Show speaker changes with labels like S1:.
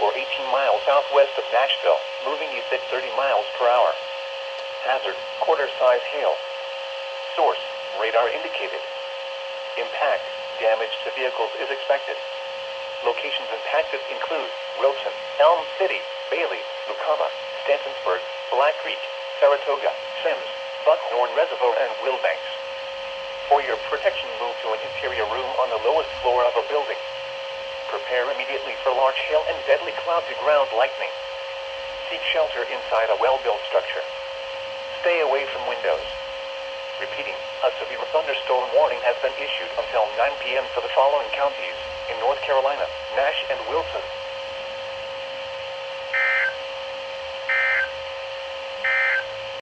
S1: or 18 miles southwest of Nashville, moving east at 30 miles per hour. Hazard, quarter-size hail. Source, radar indicated. Impact, damage to vehicles is expected. Locations impacted include Wilson, Elm City, Bailey, Lucama, Stantonsburg, Black Creek, Saratoga, Sims, Buckhorn Reservoir, and Wilbanks. For your protection, move to an interior room on the lowest floor of a building. Prepare immediately for large hail and deadly cloud-to-ground lightning. Seek shelter inside a well-built structure. Stay away from windows. Repeating, a severe thunderstorm warning has been issued until 9 p.m. for the following counties in North Carolina: Nash and Wilson,